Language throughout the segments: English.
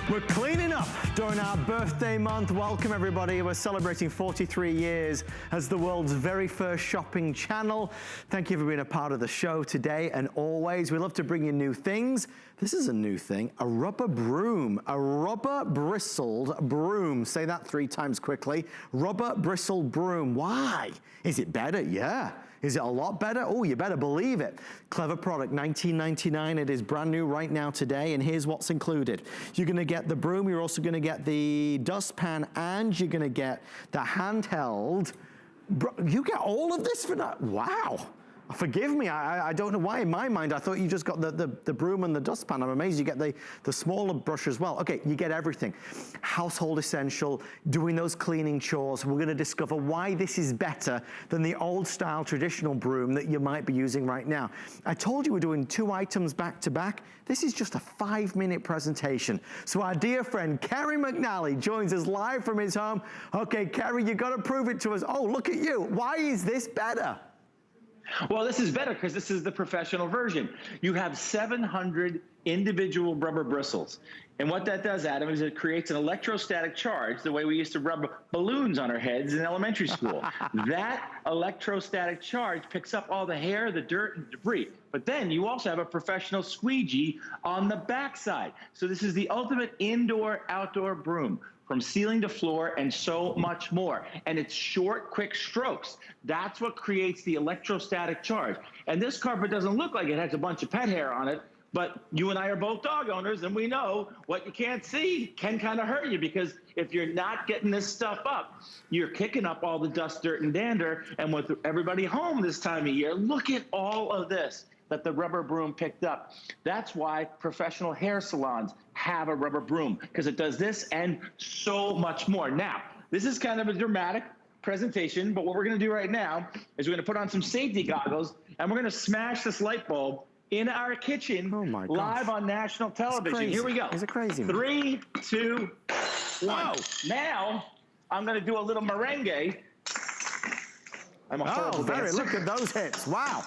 We're cleaning up during our birthday month. Welcome everybody. We're celebrating 43 years as the world's very first shopping channel. Thank you for being a part of the show today and always. We love to bring you new things. This is a new thing, a rubber broom, a rubber bristled broom. Say that 3 times quickly. Rubber bristled broom. Why? Is it better? Yeah. Is it a lot better? Oh, you better believe it. Clever product, $19.99. It is brand new right now today, and here's what's included. You're gonna get the broom, you're also gonna get the dustpan, and you're gonna get the handheld. You get all of this for that? Wow. Forgive me, I don't know why in my mind I thought you just got the broom and the dustpan. I'm amazed you get the smaller brush as well. Okay, you get everything. Household essential, doing those cleaning chores. We're gonna discover why this is better than the old style traditional broom that you might be using right now. I told you we're doing 2 items back to back. This is just a 5-minute presentation. So our dear friend, Kerry McNally joins us live from his home. Okay, Kerry, you gotta prove it to us. Oh, look at you. Why is this better? Well, this is better because this is the professional version. You have 700 individual rubber bristles. And what that does, Adam, is it creates an electrostatic charge, the way we used to rub balloons on our heads in elementary school. That electrostatic charge picks up all the hair, the dirt, and debris. But then you also have a professional squeegee on the backside. So this is the ultimate indoor-outdoor broom, from ceiling to floor and so much more. And it's short, quick strokes. That's what creates the electrostatic charge. And this carpet doesn't look like it has a bunch of pet hair on it, but you and I are both dog owners, and we know what you can't see can kind of hurt you, because if you're not getting this stuff up, you're kicking up all the dust, dirt, and dander. And with everybody home this time of year, look at all of this that the rubber broom picked up. That's why professional hair salons have a rubber broom, because it does this and so much more. Now, this is kind of a dramatic presentation, but what we're gonna do right now is we're gonna put on some safety goggles, and we're gonna smash this light bulb in our kitchen, live on national television. Here we go. Is it crazy? 3, 2, 1. Whoa. Now, I'm gonna do a little merengue. I'm a horrible dancer. Look at those hips, wow.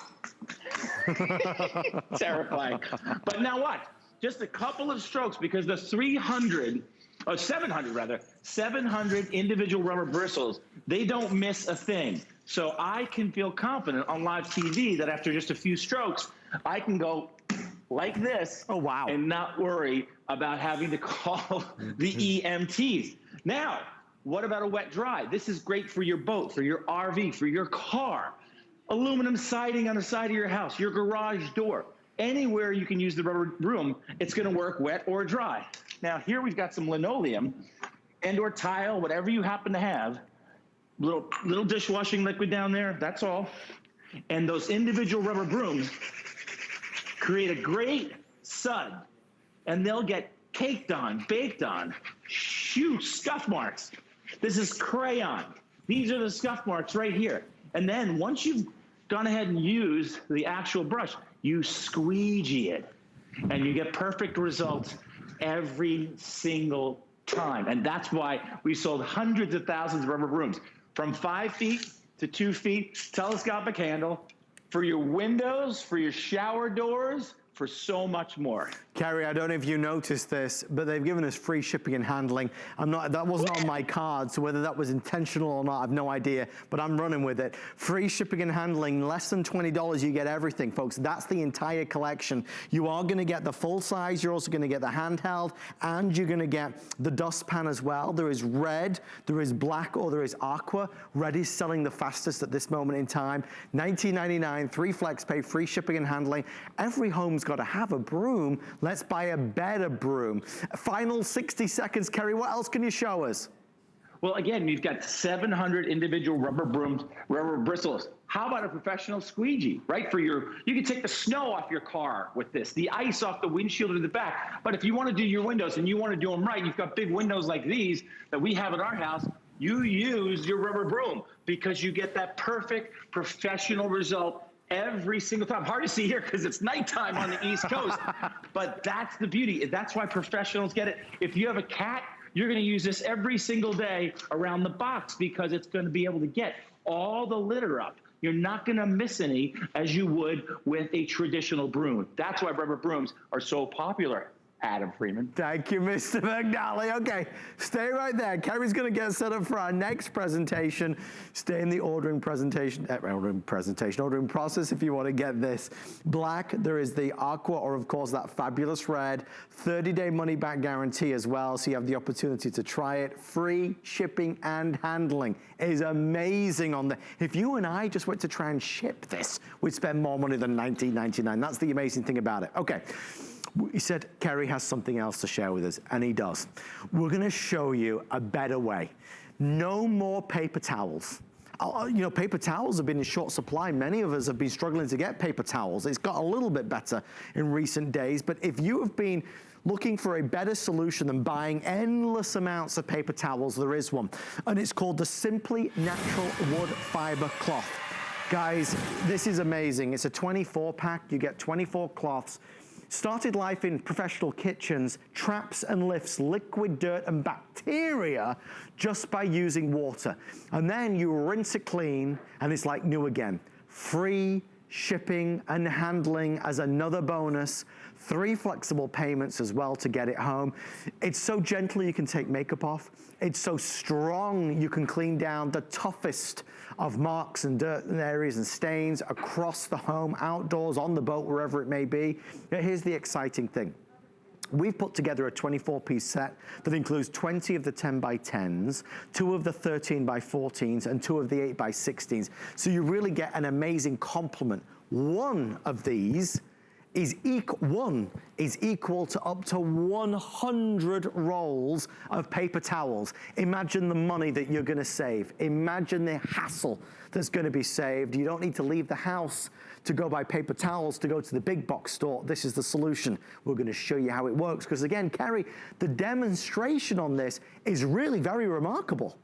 Terrifying. But now what? Just a couple of strokes, because the 700 individual rubber bristles, they don't miss a thing. So I can feel confident on live TV that after just a few strokes, I can go like this. Oh, wow. And not worry about having to call the EMTs. Now, what about a wet dry? This is great for your boat, for your RV, for your car. Aluminum siding on the side of your house, your garage door. Anywhere you can use the rubber broom, it's gonna work wet or dry. Now here we've got some linoleum and or tile, whatever you happen to have. Little dishwashing liquid down there, that's all. And those individual rubber brooms create a great sud, and they'll get caked on, baked on, huge scuff marks. This is crayon. These are the scuff marks right here. And then once you've gone ahead and used the actual brush, you squeegee it, and you get perfect results every single time. And that's why we sold hundreds of thousands of rubber brooms, from 5 feet to 2 feet, telescopic handle, for your windows, for your shower doors, for so much more. Kerry, I don't know if you noticed this, but they've given us free shipping and handling. That wasn't on my card, so whether that was intentional or not, I've no idea, but I'm running with it. Free shipping and handling, less than $20, you get everything, folks. That's the entire collection. You are gonna get the full size, you're also gonna get the handheld, and you're gonna get the dustpan as well. There is red, there is black, or there is aqua. Red is selling the fastest at this moment in time. $19.99, 3 flex pay, free shipping and handling. Every home's gotta have a broom. Let's buy a better broom. Final 60 seconds, Kerry, what else can you show us? Well, again, you've got 700 individual rubber brooms, rubber bristles. How about a professional squeegee, right? You can take the snow off your car with this, the ice off the windshield in the back. But if you want to do your windows and you want to do them right, you've got big windows like these that we have at our house, you use your rubber broom, because you get that perfect professional result every single time. Hard to see here because it's nighttime on the East Coast, but that's the beauty. That's why professionals get it. If you have a cat, you're gonna use this every single day around the box, because it's gonna be able to get all the litter up. You're not gonna miss any as you would with a traditional broom. That's why rubber brooms are so popular. Adam Freeman. Thank you, Mr. McNally. Okay, stay right there. Kerry's going to get set up for our next presentation. Stay in the ordering process if you want to get this. Black, there is the aqua, or of course that fabulous red, 30-day money-back guarantee as well, so you have the opportunity to try it. Free shipping and handling is amazing on the. If you and I just went to try and ship this, we'd spend more money than $19.99. That's the amazing thing about it. Okay. He said Kerry has something else to share with us, and he does. We're gonna show you a better way. No more paper towels. You know, paper towels have been in short supply. Many of us have been struggling to get paper towels. It's got a little bit better in recent days, but if you have been looking for a better solution than buying endless amounts of paper towels, there is one, and it's called the Simply Natural Wood Fiber Cloth. Guys, this is amazing. It's a 24 pack. You get 24 cloths. Started life in professional kitchens, traps and lifts liquid dirt and bacteria just by using water. And then you rinse it clean and it's like new again. Free shipping and handling as another bonus. 3 flexible payments as well to get it home. It's so gentle you can take makeup off. It's so strong you can clean down the toughest of marks and dirt and areas and stains across the home, outdoors, on the boat, wherever it may be. Now, here's the exciting thing. We've put together a 24-piece set that includes 20 of the 10 by 10s, 2 of the 13 by 14s, and 2 of the 8 by 16s. So you really get an amazing complement. One of these is equal to up to 100 rolls of paper towels. Imagine the money that you're gonna save. Imagine the hassle that's gonna be saved. You don't need to leave the house to go buy paper towels, to go to the big box store. This is the solution. We're gonna show you how it works, because again, Kerry, the demonstration on this is really very remarkable.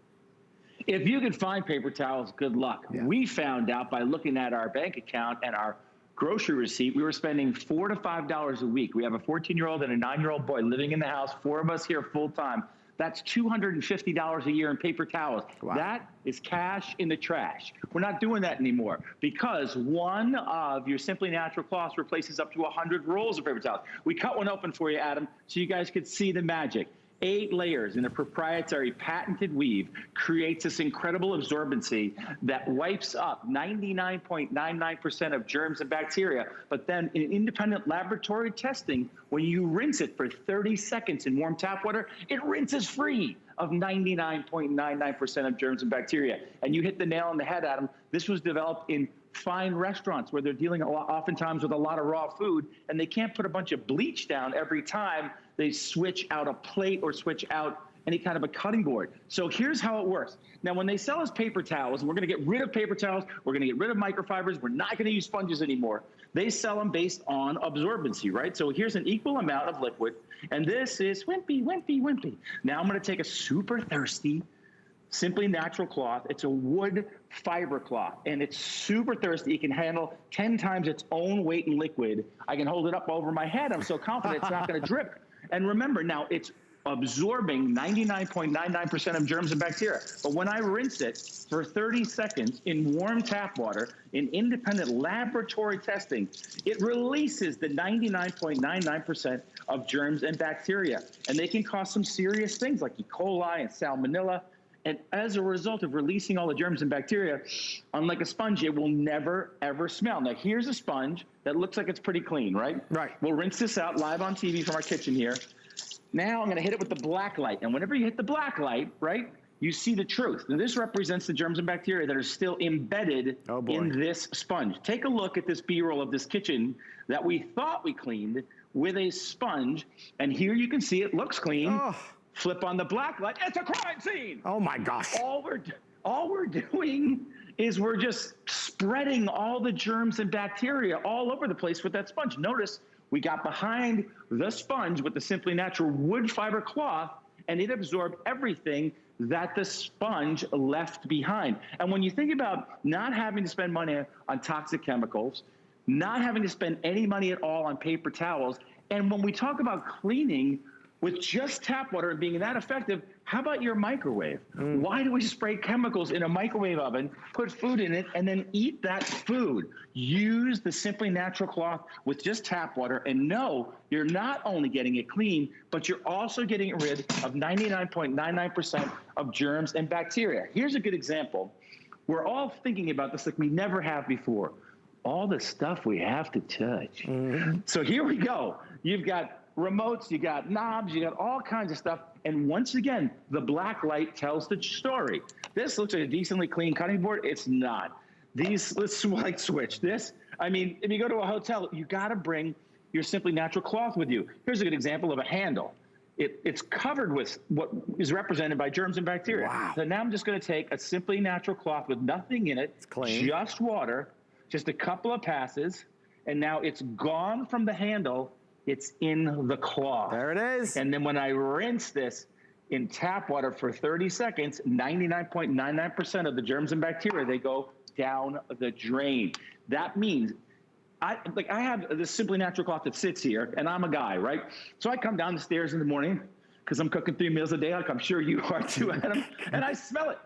If you can find paper towels, good luck. Yeah. We found out by looking at our bank account and our grocery receipt, we were spending $4 to $5 a week. We have a 14-year-old and a 9-year-old boy living in the house, 4 of us here full time. That's $250 a year in paper towels. Wow. That is cash in the trash. We're not doing that anymore because one of your Simply Natural cloths replaces up to 100 rolls of paper towels. We cut one open for you, Adam, so you guys could see the magic. 8 layers in a proprietary patented weave creates this incredible absorbency that wipes up 99.99% of germs and bacteria. But then in independent laboratory testing, when you rinse it for 30 seconds in warm tap water, it rinses free of 99.99% of germs and bacteria. And you hit the nail on the head, Adam. This was developed in fine restaurants where they're dealing oftentimes with a lot of raw food, and they can't put a bunch of bleach down every time they switch out a plate or switch out any kind of a cutting board. So here's how it works. Now, when they sell us paper towels, and we're gonna get rid of paper towels, we're gonna get rid of microfibers, we're not gonna use sponges anymore. They sell them based on absorbency, right? So here's an equal amount of liquid, and this is wimpy, wimpy, wimpy. Now I'm gonna take a super thirsty, Simply Natural cloth. It's a wood fiber cloth, and it's super thirsty. It can handle 10 times its own weight in liquid. I can hold it up over my head. I'm so confident it's not gonna drip. And remember, now it's absorbing 99.99% of germs and bacteria. But when I rinse it for 30 seconds in warm tap water, in independent laboratory testing, it releases the 99.99% of germs and bacteria. And they can cause some serious things like E. coli and salmonella. And as a result of releasing all the germs and bacteria, unlike a sponge, it will never, ever smell. Now, here's a sponge that looks like it's pretty clean, right? Right. We'll rinse this out live on TV from our kitchen here. Now I'm going to hit it with the black light. And whenever you hit the black light, right, you see the truth. Now, this represents the germs and bacteria that are still embedded in this sponge. Take a look at this B-roll of this kitchen that we thought we cleaned with a sponge. And here you can see it looks clean. Oh. Flip on the black light, it's a crime scene. Oh my gosh. All we're doing is we're just spreading all the germs and bacteria all over the place with that sponge. Notice we got behind the sponge with the Simply Natural wood fiber cloth, and it absorbed everything that the sponge left behind. And when you think about not having to spend money on toxic chemicals, not having to spend any money at all on paper towels, and when we talk about cleaning, with just tap water and being that effective, how about your microwave? Why do we spray chemicals in a microwave oven, put food in it, and then eat that food? Use the Simply Natural cloth with just tap water, and know you're not only getting it clean, but you're also getting rid of 99.99% of germs and bacteria. Here's a good example. We're all thinking about this like we never have before. All the stuff we have to touch. So here we go. You've got remotes, you got knobs, you got all kinds of stuff. And once again, the black light tells the story. This looks like a decently clean cutting board. It's not. These, let's light switch this. I mean, if you go to a hotel, you got to bring your Simply Natural cloth with you. Here's a good example of a handle. It's covered with what is represented by germs and bacteria. Wow. So now I'm just going to take a Simply Natural cloth with nothing in it, just water, just a couple of passes, and now it's gone from the handle. It's in the cloth. There it is. And then when I rinse this in tap water for 30 seconds, 99.99% of the germs and bacteria, they go down the drain. That means I have this Simply Natural cloth that sits here, and I'm a guy, right? So I come down the stairs in the morning because I'm cooking 3 meals a day, like I'm sure you are too, Adam, and I smell it.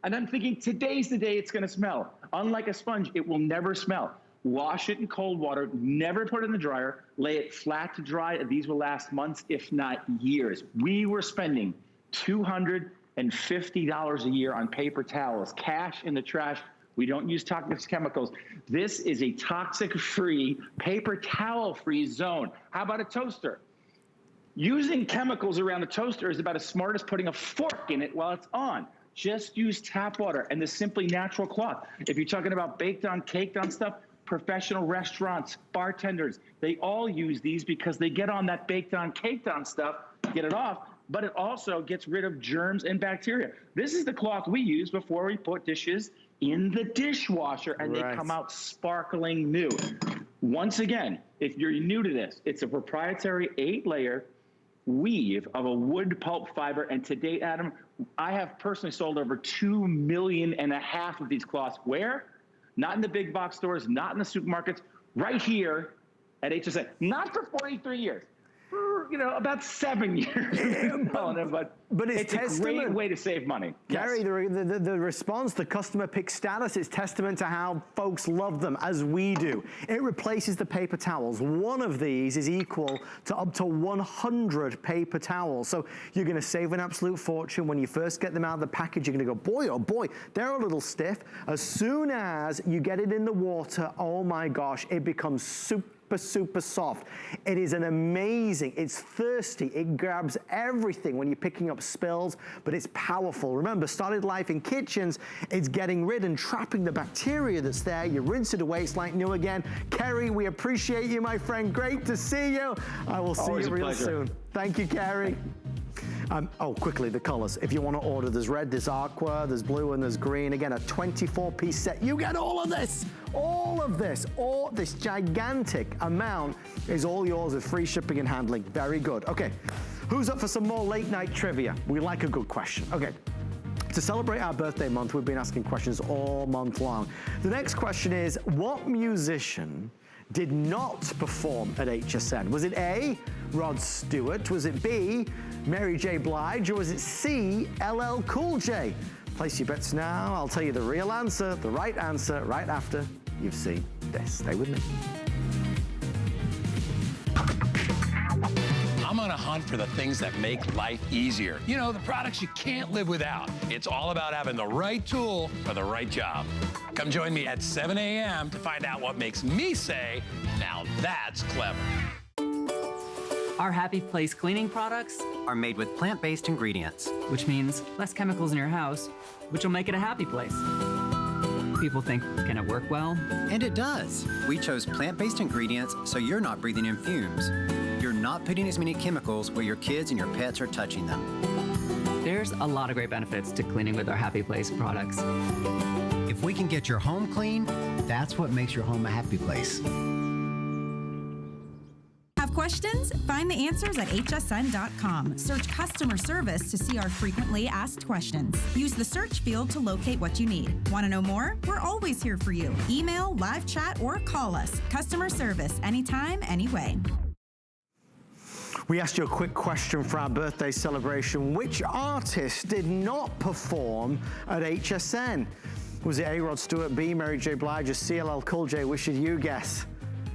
And I'm thinking, today's the day it's going to smell. Unlike a sponge, it will never smell. Wash it in cold water, never put it in the dryer, lay it flat to dry. These will last months, if not years. We were spending $250 a year on paper towels, cash in the trash. We don't use toxic chemicals. This is a toxic-free, paper towel-free zone. How about a toaster? Using chemicals around a toaster is about as smart as putting a fork in it while it's on. Just use tap water and the Simply Natural cloth. If you're talking about baked on, caked on stuff, professional restaurants, bartenders, they all use these because they get on that baked on, caked on stuff, get it off, but it also gets rid of germs and bacteria. This is the cloth we use before we put dishes in the dishwasher, and they come out sparkling new. Once again, if you're new to this, it's a proprietary 8-layer weave of a wood pulp fiber, and to date, Adam, I have personally sold over 2.5 million of these cloths. Where? Not in the big box stores, not in the supermarkets, right here at HSN. Not for 43 years, for, about 7 years. But it's a great way to save money. Gary, the response, the customer pick status is testament to how folks love them, as we do. It replaces the paper towels. One of these is equal to up to 100 paper towels. So you're going to save an absolute fortune. When you first get them out of the package, you're going to go, boy, oh boy, they're a little stiff. As soon as you get it in the water, oh my gosh, it becomes super soft. It is an amazing, it's thirsty, it grabs everything when you're picking up spills, but it's powerful. Remember, started life in kitchens, it's getting rid and trapping the bacteria that's there. You rinse it away, it's like new again. Kerry, we appreciate you, my friend. Great to see you. I will see you real soon. Thank you, Kerry. Quickly, the colors. If you want to order, there's red, there's aqua, there's blue, and there's green. Again, a 24-piece set. You get all of this. All of this. All this gigantic amount is all yours with free shipping and handling. Very good. Okay, who's up for some more late night trivia? We like a good question. Okay. To celebrate our birthday month, we've been asking questions all month long. The next question is, what musician did not perform at HSN? Was it A, Rod Stewart? Was it B, Mary J. Blige? Or was it C, LL Cool J? Place your bets now. I'll tell you the real answer, the right answer, right after you've seen this. Stay with me. I'm on a hunt for the things that make life easier. You know, the products you can't live without. It's all about having the right tool for the right job. Come join me at 7 a.m. to find out what makes me say, now that's clever. Our Happy Place cleaning products are made with plant-based ingredients, which means less chemicals in your house, which will make it a happy place. People think, can it work well? And it does. We chose plant-based ingredients so you're not breathing in fumes. You're not putting as many chemicals where your kids and your pets are touching them. There's a lot of great benefits to cleaning with our Happy Place products. If we can get your home clean, that's what makes your home a happy place. Have questions? Find the answers at hsn.com. Search customer service to see our frequently asked questions. Use the search field to locate what you need. Want to know more? We're always here for you. Email, live chat, or call us. Customer service, anytime, anyway. We asked you a quick question for our birthday celebration. Which artist did not perform at HSN? Was it A. Rod Stewart, B. Mary J. Blige, or CLL Cool J? Which did you guess?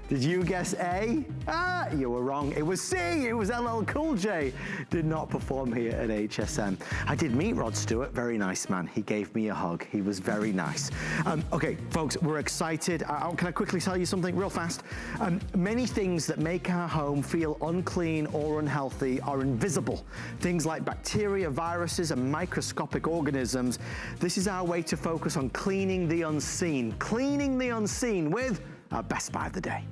Did you guess A? You were wrong. It was C. It was LL Cool J. Did not perform here at HSN. I did meet Rod Stewart. Very nice man. He gave me a hug. He was very nice. Okay, folks, we're excited. Can I quickly tell you something real fast? Many things that make our home feel unclean or unhealthy are invisible. Things like bacteria, viruses, and microscopic organisms. This is our way to focus on cleaning the unseen. Cleaning the unseen with our best buy of the day.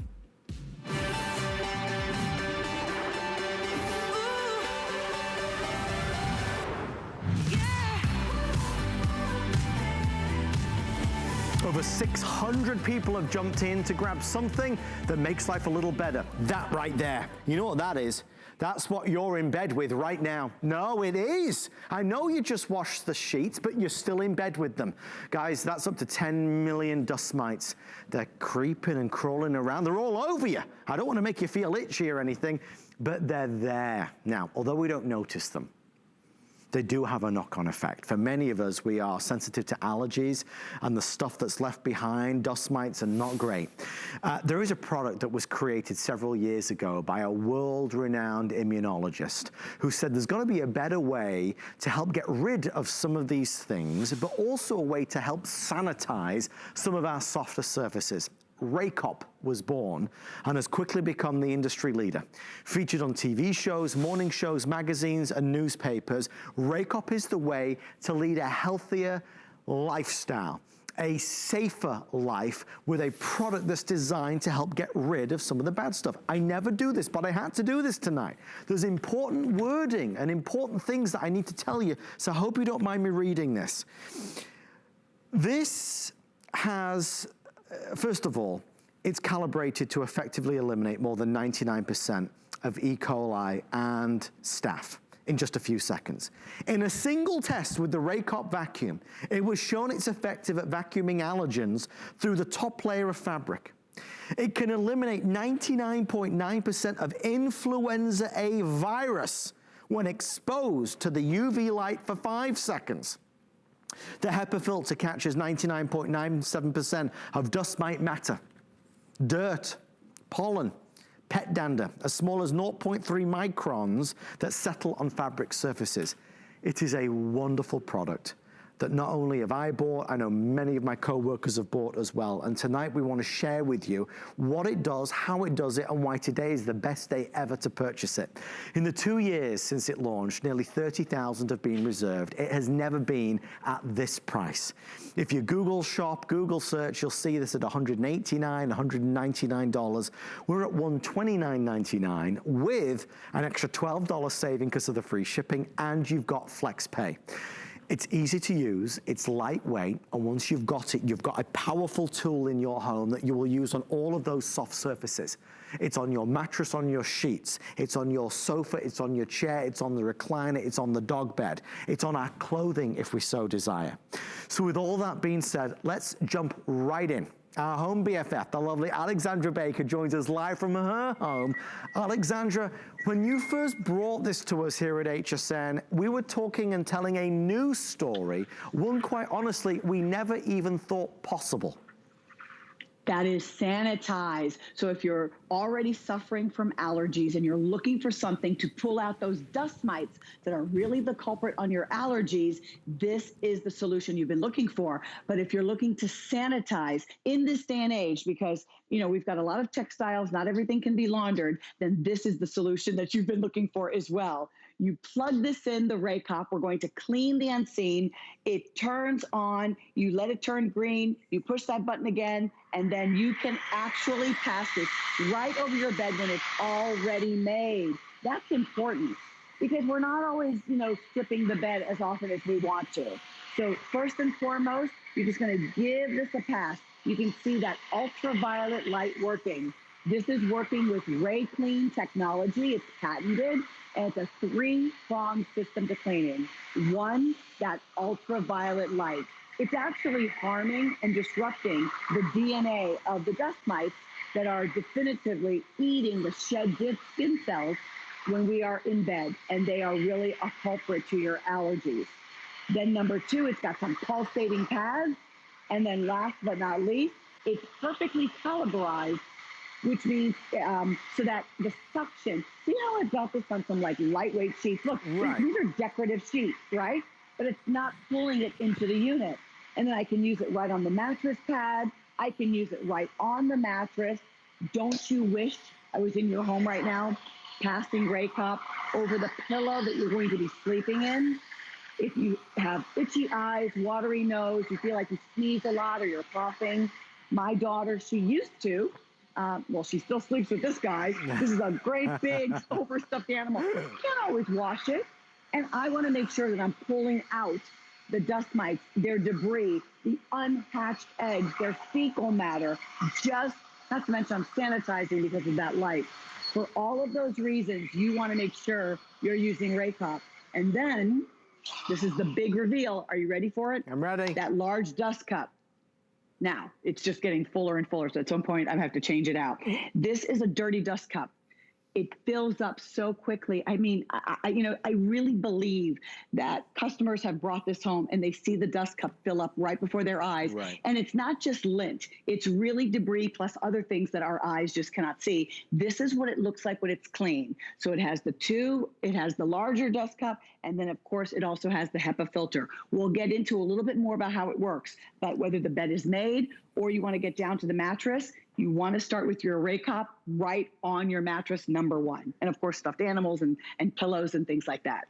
Over 600 people have jumped in to grab something that makes life a little better. That right there. You know what that is? That's what you're in bed with right now. No, it is. I know you just washed the sheets, but you're still in bed with them. Guys, that's up to 10 million dust mites. They're creeping and crawling around. They're all over you. I don't want to make you feel itchy or anything, but they're there. Now, although we don't notice them, they do have a knock-on effect. For many of us, we are sensitive to allergies, and the stuff that's left behind, dust mites, are not great. There is a product that was created several years ago by a world-renowned immunologist who said there's got to be a better way to help get rid of some of these things, but also a way to help sanitize some of our softer surfaces. Raycop was born and has quickly become the industry leader. Featured on TV shows, morning shows, magazines, and newspapers, Raycop is the way to lead a healthier lifestyle, a safer life with a product that's designed to help get rid of some of the bad stuff. I never do this, but I had to do this tonight. There's important wording and important things that I need to tell you, so I hope you don't mind me reading this. This has first of all, it's calibrated to effectively eliminate more than 99% of E. coli and staph in just a few seconds. In a single test with the Raycop vacuum, it was shown it's effective at vacuuming allergens through the top layer of fabric. It can eliminate 99.9% of influenza A virus when exposed to the UV light for 5 seconds. The HEPA filter catches 99.97% of dust mite matter, dirt, pollen, pet dander, as small as 0.3 microns that settle on fabric surfaces. It is a wonderful product that not only have I bought, I know many of my co-workers have bought as well. And tonight we want to share with you what it does, how it does it, and why today is the best day ever to purchase it. In the 2 years since it launched, nearly 30,000 have been reserved. It has never been at this price. If you Google shop, Google search, you'll see this at $189, $199. We're at $129.99 with an extra $12 saving because of the free shipping, and you've got flex pay. It's easy to use, it's lightweight, and once you've got it, you've got a powerful tool in your home that you will use on all of those soft surfaces. It's on your mattress, on your sheets, it's on your sofa, it's on your chair, it's on the recliner, it's on the dog bed, it's on our clothing if we so desire. So with all that being said, let's jump right in. Our home BFF, the lovely Alexandra Baker, joins us live from her home. Alexandra, when you first brought this to us here at HSN, we were talking and telling a new story, one quite honestly we never even thought possible. That is sanitize. So if you're already suffering from allergies and you're looking for something to pull out those dust mites that are really the culprit on your allergies, this is the solution you've been looking for. But if you're looking to sanitize in this day and age, because we've got a lot of textiles, not everything can be laundered, then this is the solution that you've been looking for as well. You plug this in the Raycop. We're going to clean the unseen. It turns on. You let it turn green. You push that button again, and then you can actually pass this right over your bed when it's already made. That's important because we're not always, stripping the bed as often as we want to. So first and foremost, you're just going to give this a pass. You can see that ultraviolet light working. This is working with Ray Clean technology. It's patented. And it's a 3-pronged system to cleaning. One, that ultraviolet light. It's actually harming and disrupting the DNA of the dust mites that are definitively eating the shed skin cells when we are in bed, and they are really a culprit to your allergies. Then number 2, it's got some pulsating pads. And then last but not least, it's perfectly calibrated, which means so that the suction, see how I've got this on some like lightweight sheets? Look, Right. these are decorative sheets, right? But it's not pulling it into the unit. And then I can use it right on the mattress pad. I can use it right on the mattress. Don't you wish I was in your home right now, passing Ray Cop over the pillow that you're going to be sleeping in? If you have itchy eyes, watery nose, you feel like you sneeze a lot or you're coughing. My daughter, she used to, well, she still sleeps with this guy. This is a great big overstuffed animal. You can't always wash it. And I want to make sure that I'm pulling out the dust mites, their debris, the unhatched eggs, their fecal matter, just, not to mention I'm sanitizing because of that light. For all of those reasons, you want to make sure you're using Raycop. And then, this is the big reveal. Are you ready for it? I'm ready. That large dust cup. Now, it's just getting fuller and fuller, so at some point I have to change it out. This is a dirty dust cup. It fills up so quickly. I mean, I really believe that customers have brought this home and they see the dust cup fill up right before their eyes. Right. And it's not just lint. It's really debris plus other things that our eyes just cannot see. This is what it looks like when it's clean. So it has it has the larger dust cup, and then of course it also has the HEPA filter. We'll get into a little bit more about how it works, but whether the bed is made or you want to get down to the mattress, you want to start with your Raycop right on your mattress, number 1. And of course, stuffed animals and pillows and things like that.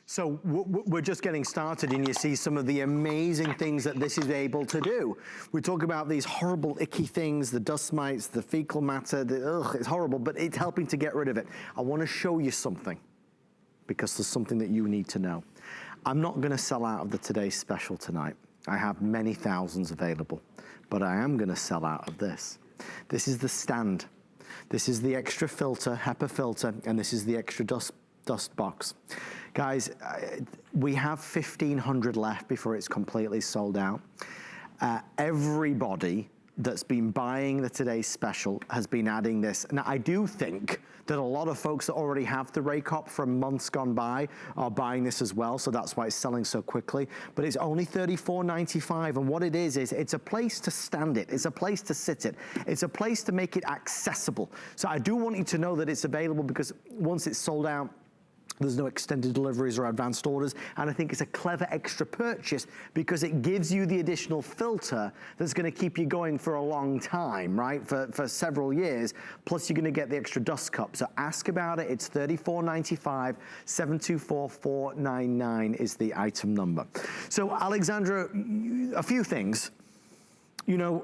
So we're just getting started, and you see some of the amazing things that this is able to do. We talk about these horrible, icky things, the dust mites, the fecal matter, it's horrible, but it's helping to get rid of it. I want to show you something, because there's something that you need to know. I'm not going to sell out of the Today's Special tonight. I have many thousands available, but I am going to sell out of this. This is the stand. This is the extra filter, HEPA filter, and this is the extra dust box. Guys, we have 1,500 left before it's completely sold out. Everybody that's been buying the Today's Special has been adding this. Now, I do think that a lot of folks that already have the Raycop from months gone by are buying this as well, so that's why it's selling so quickly. But it's only $34.95, and what it is it's a place to stand it. It's a place to sit it. It's a place to make it accessible. So I do want you to know that it's available, because once it's sold out, there's no extended deliveries or advanced orders, and I think it's a clever extra purchase because it gives you the additional filter that's going to keep you going for a long time, right? For several years, plus you're going to get the extra dust cup. So ask about it. It's $34.95. 724-499 is the item number. So Alexandra, a few things. You know,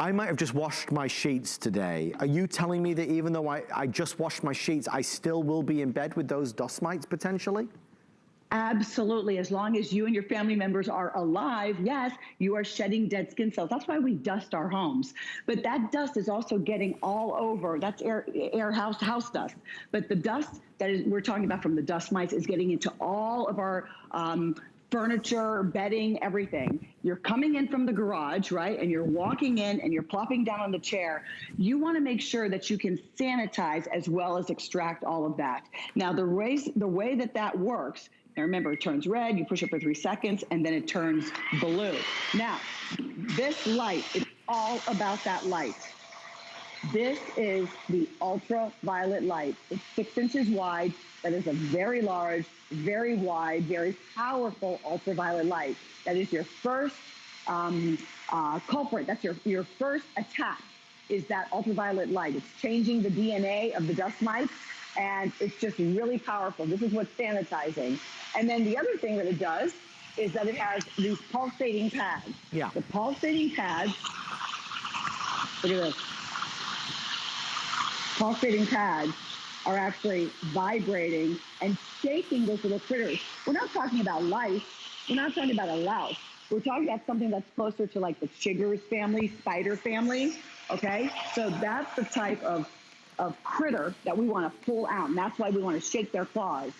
I might have just washed my sheets today. Are you telling me that even though I just washed my sheets, I still will be in bed with those dust mites potentially? Absolutely. As long as you and your family members are alive, yes, you are shedding dead skin cells. That's why we dust our homes. But that dust is also getting all over. That's house dust. But the dust that we're talking about from the dust mites is getting into all of our furniture, bedding, everything. You're coming in from the garage, right? And you're walking in and you're plopping down on the chair. You want to make sure that you can sanitize as well as extract all of that. Now, the way that works, now remember, it turns red, you push it for 3 seconds, and then it turns blue. Now, this light is all about that light. This is the ultraviolet light. It's 6 inches wide. That is a very large, very wide, very powerful ultraviolet light. That is your first culprit. That's your first attack, is that ultraviolet light. It's changing the DNA of the dust mites, and it's just really powerful. This is what's sanitizing. And then the other thing that it does is that it has these pulsating pads. Yeah. The pulsating pads, look at this. Pulsating pads are actually vibrating and shaking those little critters. We're not talking about lice. We're not talking about a louse. We're talking about something that's closer to like the chiggers family, spider family, okay? So that's the type of critter that we want to pull out, and that's why we want to shake their claws.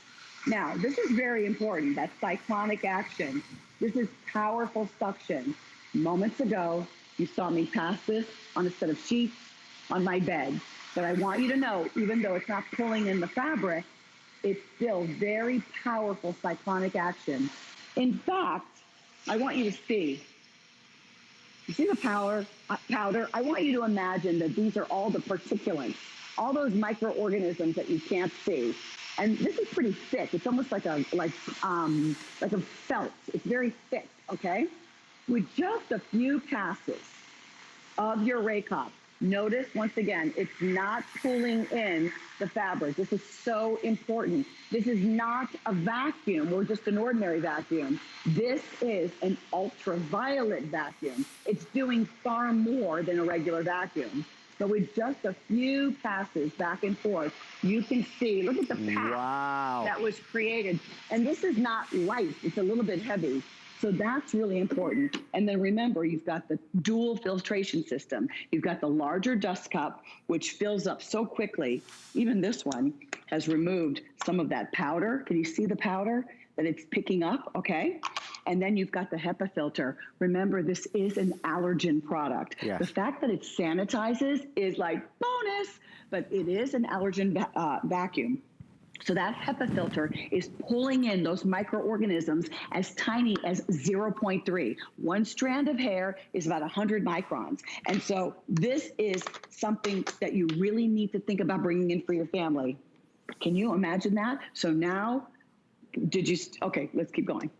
Now, this is very important, that cyclonic action. This is powerful suction. Moments ago, you saw me pass this on a set of sheets on my bed. But I want you to know, even though it's not pulling in the fabric, it's still very powerful cyclonic action. In fact, I want you to see. You see the powder? I want you to imagine that these are all the particulates, all those microorganisms that you can't see. And this is pretty thick. It's almost like a felt. It's very thick, okay? With just a few passes of your Raycop, notice, once again, it's not pulling in the fabric. This is so important. This is not a vacuum or just an ordinary vacuum. This is an ultraviolet vacuum. It's doing far more than a regular vacuum. So with just a few passes back and forth, you can see, look at the path that was created. And this is not light, it's a little bit heavy. So that's really important. And then remember, you've got the dual filtration system. You've got the larger dust cup, which fills up so quickly. Even this one has removed some of that powder. Can you see the powder that it's picking up? Okay. And then you've got the HEPA filter. Remember, this is an allergen product. Yes. The fact that it sanitizes is like bonus, but it is an allergen vacuum. So that HEPA filter is pulling in those microorganisms as tiny as 0.3. One strand of hair is about 100 microns. And so this is something that you really need to think about bringing in for your family. Can you imagine that? So now, okay, let's keep going.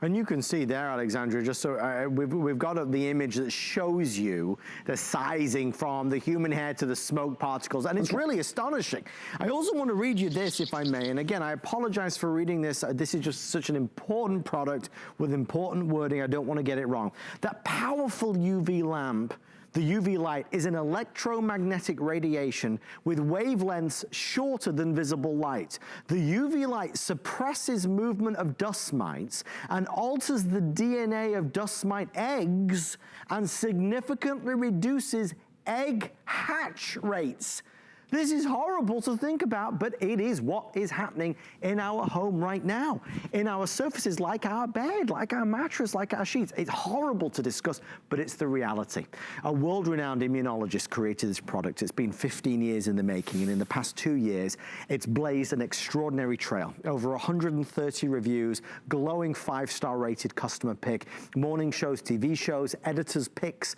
And you can see there, Alexandra, just so we've got up the image that shows you the sizing from the human hair to the smoke particles, and it's really astonishing. I also want to read you this, if I may, and again, I apologize for reading this. This is just such an important product with important wording. I don't want to get it wrong. That powerful UV lamp, the UV light, is an electromagnetic radiation with wavelengths shorter than visible light. The UV light suppresses movement of dust mites and alters the DNA of dust mite eggs and significantly reduces egg hatch rates. This is horrible to think about, but it is what is happening in our home right now, in our surfaces like our bed, like our mattress, like our sheets. It's horrible to discuss, but it's the reality. A world-renowned immunologist created this product. It's been 15 years in the making, and in the past 2 years, it's blazed an extraordinary trail. Over 130 reviews, glowing 5-star rated customer pick, morning shows, TV shows, editors' picks.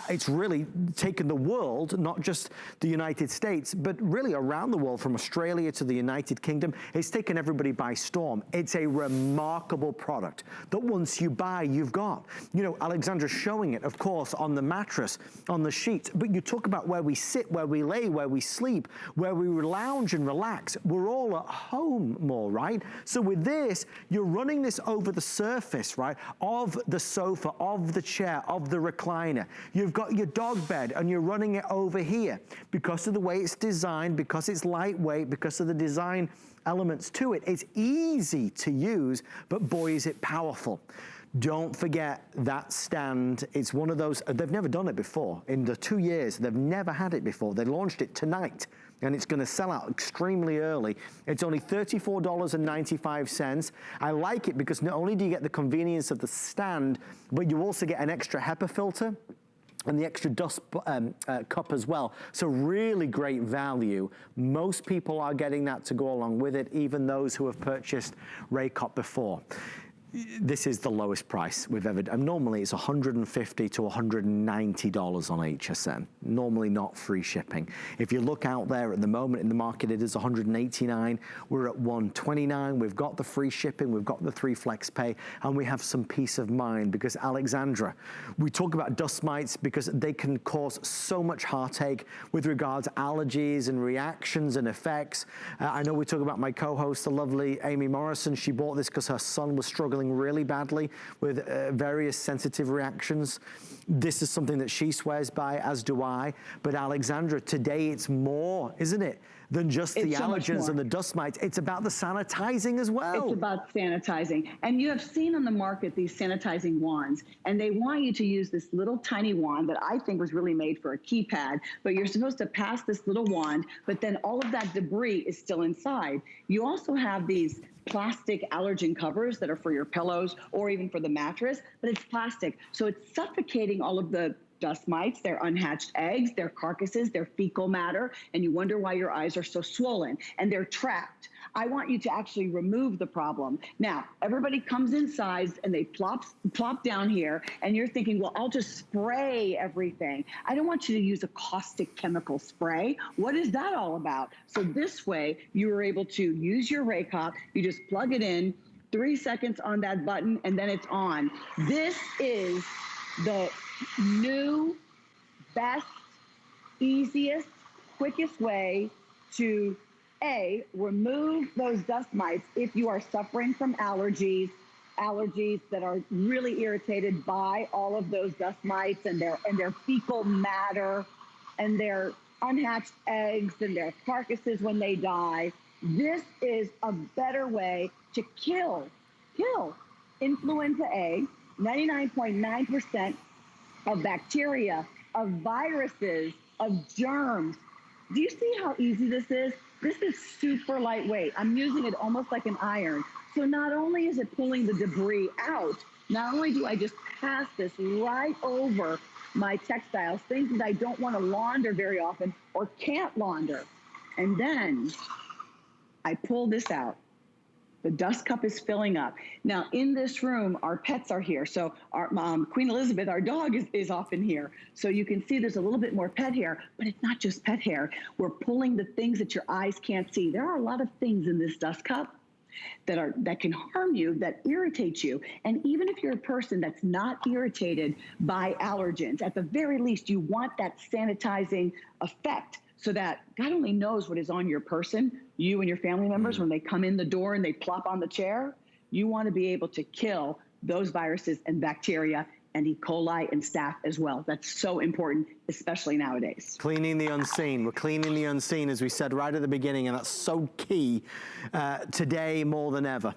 It's really taken the world, not just the United States, but really around the world, from Australia to the United Kingdom. It's taken everybody by storm. It's a remarkable product that once you buy, you've got. You know, Alexandra's showing it, of course, on the mattress, on the sheets, but you talk about where we sit, where we lay, where we sleep, where we lounge and relax. We're all at home more, right? So with this, you're running this over the surface, right, of the sofa, of the chair, of the recliner. You've got your dog bed and you're running it over here because of the way it's designed, because it's lightweight, because of the design elements to it. It's easy to use, but boy, is it powerful. Don't forget that stand. It's one of those, they've never done it before. In the 2 years, they've never had it before. They launched it tonight, and it's gonna sell out extremely early. It's only $34.95. I like it because not only do you get the convenience of the stand, but you also get an extra HEPA filter and the extra dust cup as well. So really great value. Most people are getting that to go along with it, even those who have purchased Raycop before. This is the lowest price we've ever done. Normally it's $150 to $190 on HSN. Normally not free shipping. If you look out there at the moment in the market, it is $189. We're at $129. We've got the free shipping, we've got the 3 flex pay, and we have some peace of mind because, Alexandra, we talk about dust mites because they can cause so much heartache with regards to allergies and reactions and effects. I know we talk about my co-host, the lovely Amy Morrison. She bought this because her son was struggling really badly with various sensitive reactions. This is something that she swears by, as do I. But Alexandra, today it's more, isn't it, than just the allergens and the dust mites. It's about the sanitizing as well. It's about sanitizing. And you have seen on the market these sanitizing wands, and they want you to use this little tiny wand that I think was really made for a keypad, but you're supposed to pass this little wand, but then all of that debris is still inside. You also have these plastic allergen covers that are for your pillows or even for the mattress, but it's plastic. So it's suffocating all of the dust mites, they're unhatched eggs, they're carcasses, they're fecal matter, and you wonder why your eyes are so swollen, and they're trapped. I want you to actually remove the problem. Now, everybody comes inside and they plop down here, and you're thinking, well, I'll just spray everything. I don't want you to use a caustic chemical spray. What is that all about? So this way, you are able to use your Raycop. You just plug it in, 3 seconds on that button, and then it's on. This is the new, best, easiest, quickest way to remove those dust mites if you are suffering from allergies that are really irritated by all of those dust mites and their fecal matter and their unhatched eggs and their carcasses when they die. This is a better way to kill influenza A, 99.9% of bacteria, of viruses, of germs. Do you see how easy this is? This is super lightweight. I'm using it almost like an iron. So not only is it pulling the debris out, not only do I just pass this right over my textiles, things that I don't want to launder very often or can't launder. And then I pull this out. The dust cup is filling up. Now, in this room, our pets are here. So our Queen Elizabeth, our dog, is often here. So you can see there's a little bit more pet hair, but it's not just pet hair. We're pulling the things that your eyes can't see. There are a lot of things in this dust cup that can harm you, that irritate you. And even if you're a person that's not irritated by allergens, at the very least, you want that sanitizing effect so that God only knows what is on your person, you and your family members, when they come in the door and they plop on the chair. You want to be able to kill those viruses and bacteria and E. coli and staph as well. That's so important, especially nowadays. Cleaning the unseen. We're cleaning the unseen, as we said right at the beginning, and that's so key today more than ever.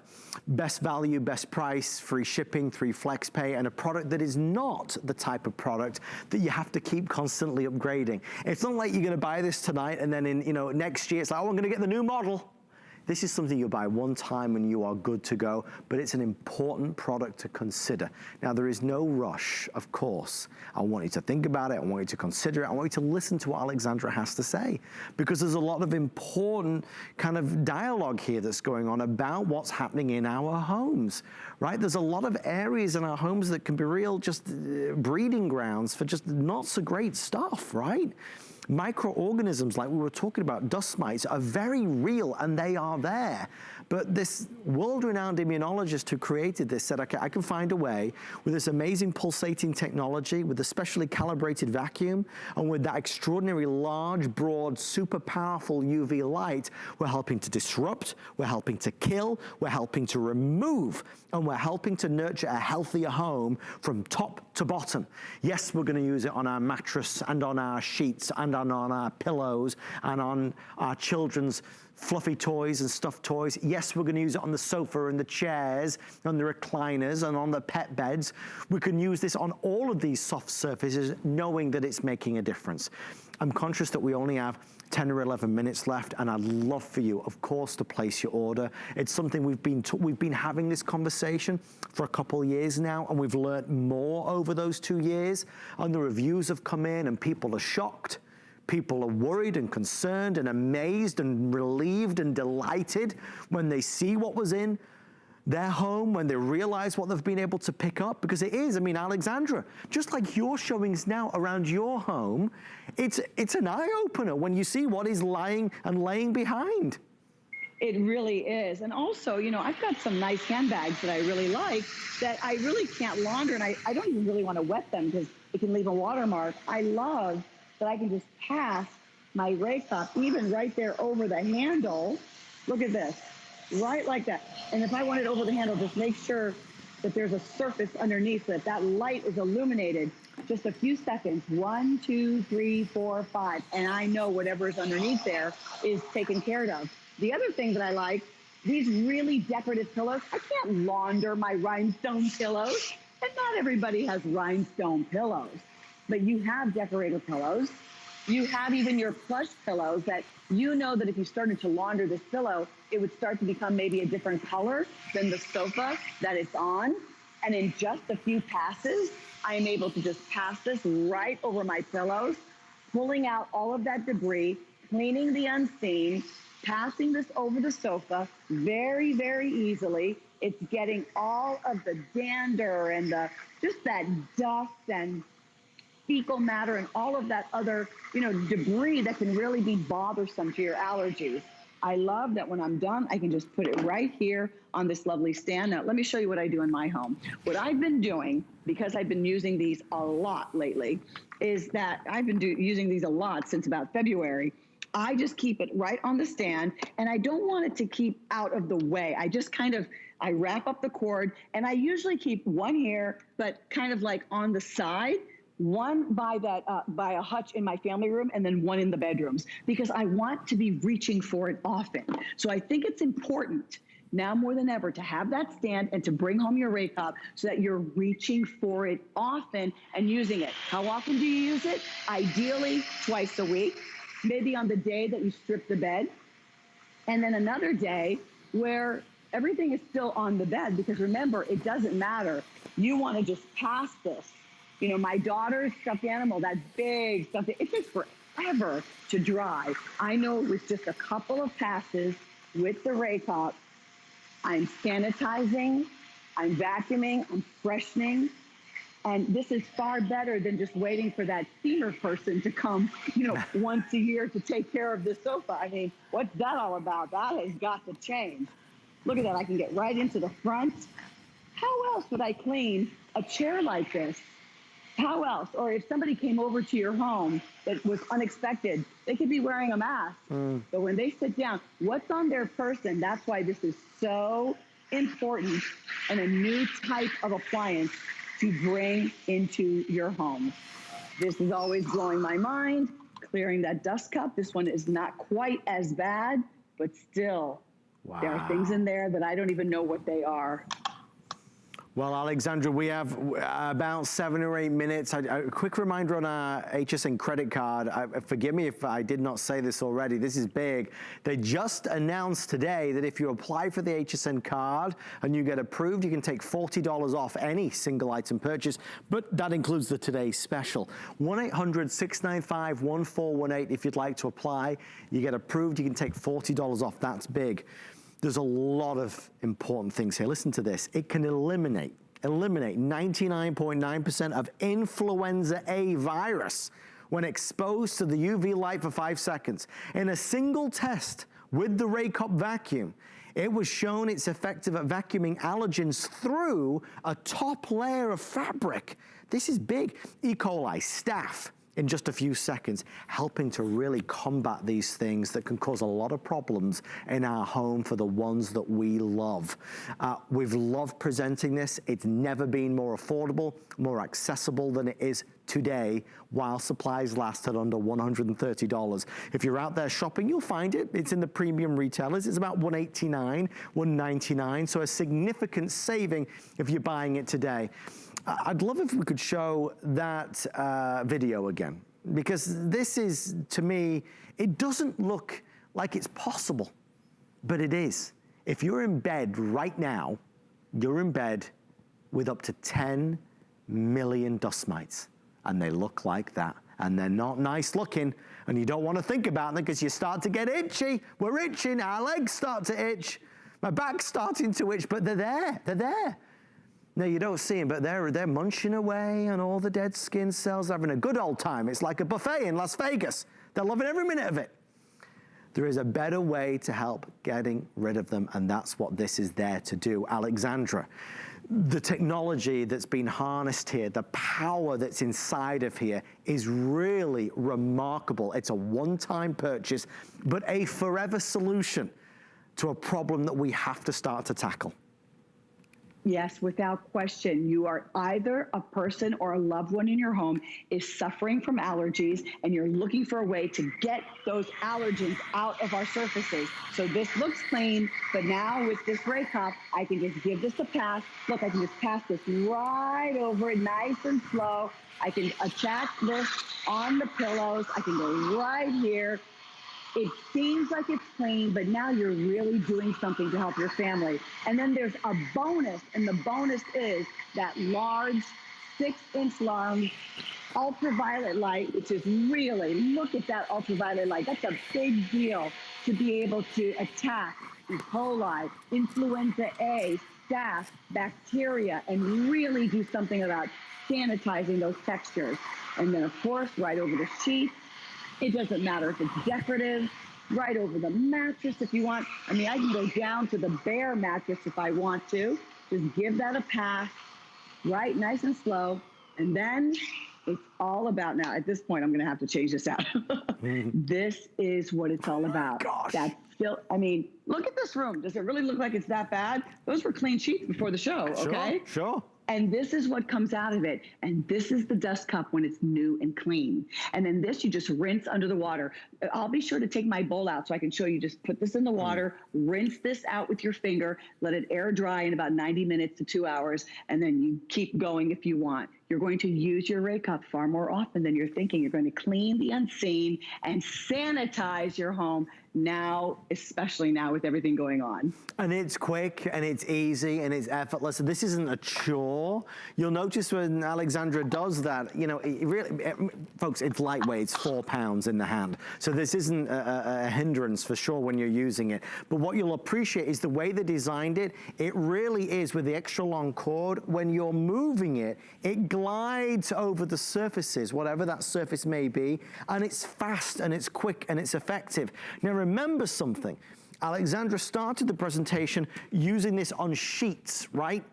Best value, best price, free shipping, 3 flex pay, and a product that is not the type of product that you have to keep constantly upgrading. It's not like you're going to buy this tonight and then in next year it's like, oh, I'm going to get the new model. This is something you'll buy one time and you are good to go, but it's an important product to consider. Now, there is no rush, of course. I want you to think about it. I want you to consider it. I want you to listen to what Alexandra has to say, because there's a lot of important kind of dialogue here that's going on about what's happening in our homes, right? There's a lot of areas in our homes that can be real just breeding grounds for just not so great stuff, right? Microorganisms, like we were talking about, dust mites, are very real and they are there. But this world-renowned immunologist who created this said, okay, I can find a way with this amazing pulsating technology, with a specially calibrated vacuum, and with that extraordinary large, broad, super powerful UV light, we're helping to disrupt, we're helping to kill, we're helping to remove, and we're helping to nurture a healthier home from top to bottom. Yes, we're going to use it on our mattress and on our sheets and on our pillows and on our children's fluffy toys and stuffed toys. Yes, we're going to use it on the sofa and the chairs and the recliners and on the pet beds. We can use this on all of these soft surfaces, knowing that it's making a difference. I'm conscious that we only have 10 or 11 minutes left, and I'd love for you, of course, to place your order. It's something we've been having this conversation for a couple of years now, and we've learned more over those 2 years, and the reviews have come in and people are shocked. People are worried and concerned and amazed and relieved and delighted when they see what was in their home, when they realize what they've been able to pick up, because it is, I mean, Alexandra, just like your showings now around your home, it's an eye-opener when you see what is lying and laying behind. It really is. And also, I've got some nice handbags that I really like that I really can't launder, and I don't even really want to wet them because it can leave a watermark. I love that I can just pass my Raycop even right there over the handle. Look at this, right like that. And if I want it over the handle, just make sure that there's a surface underneath so that light is illuminated. Just a few seconds, 1, 2, 3, 4, 5. And I know whatever is underneath there is taken care of. The other thing that I like, these really decorative pillows. I can't launder my rhinestone pillows, and not everybody has rhinestone pillows. But you have decorator pillows. You have even your plush pillows that you know that if you started to launder this pillow, it would start to become maybe a different color than the sofa that it's on. And in just a few passes, I am able to just pass this right over my pillows, pulling out all of that debris, cleaning the unseen, passing this over the sofa very, very easily. It's getting all of the dander and just that dust and fecal matter and all of that other, debris that can really be bothersome to your allergies. I love that when I'm done, I can just put it right here on this lovely stand. Now, let me show you what I do in my home. What I've been doing, because I've been using these a lot lately, is that I've been using these a lot since about February. I just keep it right on the stand, and I don't want it to keep out of the way. I just I wrap up the cord, and I usually keep one here, but kind of like on the side, one by a hutch in my family room, and then one in the bedrooms, because I want to be reaching for it often. So I think it's important now more than ever to have that stand and to bring home your Ray Pop so that you're reaching for it often and using it. How often do you use it? Ideally, twice a week, maybe on the day that you strip the bed, and then another day where everything is still on the bed, because remember, it doesn't matter. You want to just pass this. My daughter's stuffed animal, that big stuff, it takes forever to dry. I know with just a couple of passes with the Ray Pop, I'm sanitizing, I'm vacuuming, I'm freshening, and this is far better than just waiting for that steamer person to come, once a year to take care of the sofa. I mean, what's that all about? That has got to change. Look at that, I can get right into the front. How else would I clean a chair like this? How else? Or if somebody came over to your home that was unexpected, they could be wearing a mask. But when they sit down, what's on their person? That's why this is so important and a new type of appliance to bring into your home. This is always blowing my mind, clearing that dust cup. This one is not quite as bad, but still, there are things in there that I don't even know what they are. Well, Alexandra, we have about 7 or 8 minutes. A quick reminder on our HSN credit card. Forgive me if I did not say this already. This is big. They just announced today that if you apply for the HSN card and you get approved, you can take $40 off any single item purchase, but that includes the today's special. 1-800-695-1418 if you'd like to apply. You get approved, you can take $40 off. That's big. There's a lot of important things here. Listen to this. It can eliminate 99.9% of influenza A virus when exposed to the UV light for 5 seconds. In a single test with the Ray Cop vacuum, it was shown it's effective at vacuuming allergens through a top layer of fabric. This is big. E. coli, staph, in just a few seconds, helping to really combat these things that can cause a lot of problems in our home for the ones that we love. We've loved presenting this. It's never been more affordable, more accessible than it is today, while supplies last at under $130. If you're out there shopping, you'll find it. It's in the premium retailers. It's about $189, $199, so a significant saving if you're buying it today. I'd love if we could show that video again, because this is, to me, it doesn't look like it's possible, but it is. If you're in bed right now, you're in bed with up to 10 million dust mites, and they look like that, and they're not nice looking, and you don't want to think about them because you start to get itchy. We're itching, our legs start to itch, my back's starting to itch, but they're there, they're there. No, you don't see them, but they're munching away on all the dead skin cells, having a good old time. It's like a buffet in Las Vegas. They're loving every minute of it. There is a better way to help getting rid of them, and that's what this is there to do. Alexandra, the technology that's been harnessed here, the power that's inside of here is really remarkable. It's a one-time purchase, but a forever solution to a problem that we have to start to tackle. Yes, without question. You are either a person or a loved one in your home is suffering from allergies, and you're looking for a way to get those allergens out of our surfaces. So this looks clean, but now with this Ray Cop, I can just give this a pass. Look, I can just pass this right over it, nice and slow. I can attach this on the pillows. I can go right here. It seems like it's clean, but now you're really doing something to help your family. And then there's a bonus, and the bonus is that large 6-inch long ultraviolet light, which is really, look at that ultraviolet light. That's a big deal to be able to attack E. coli, influenza A, staph, bacteria, and really do something about sanitizing those textures. And then, of course, right over the sheet. It doesn't matter if it's decorative, right over the mattress if you want. I mean, I can go down to the bare mattress if I want to. Just give that a pass, right, nice and slow. And then it's all about, now at this point, I'm going to have to change this out. This is what it's all about. Gosh. That's still, I mean, look at this room. Does it really look like it's that bad? Those were clean sheets before the show, okay? Sure. And this is what comes out of it. And this is the dust cup when it's new and clean. And then this, you just rinse under the water. I'll be sure to take my bowl out so I can show you. Just put this in the water, rinse this out with your finger, let it air dry in about 90 minutes to 2 hours, and then you keep going if you want. You're going to use your Ray Cup far more often than you're thinking. You're going to clean the unseen and sanitize your home now, especially now with everything going on. And it's quick, and it's easy, and it's effortless. This isn't a chore. You'll notice when Alexandra does that, you know, folks, it's lightweight. It's 4 pounds in the hand. So this isn't a hindrance for sure when you're using it. But what you'll appreciate is the way they designed it. It really is with the extra long cord. When you're moving it, it glides over the surfaces, whatever that surface may be, and it's fast, and it's quick, and it's effective. Now remember something. Alexandra started the presentation using this on sheets, right?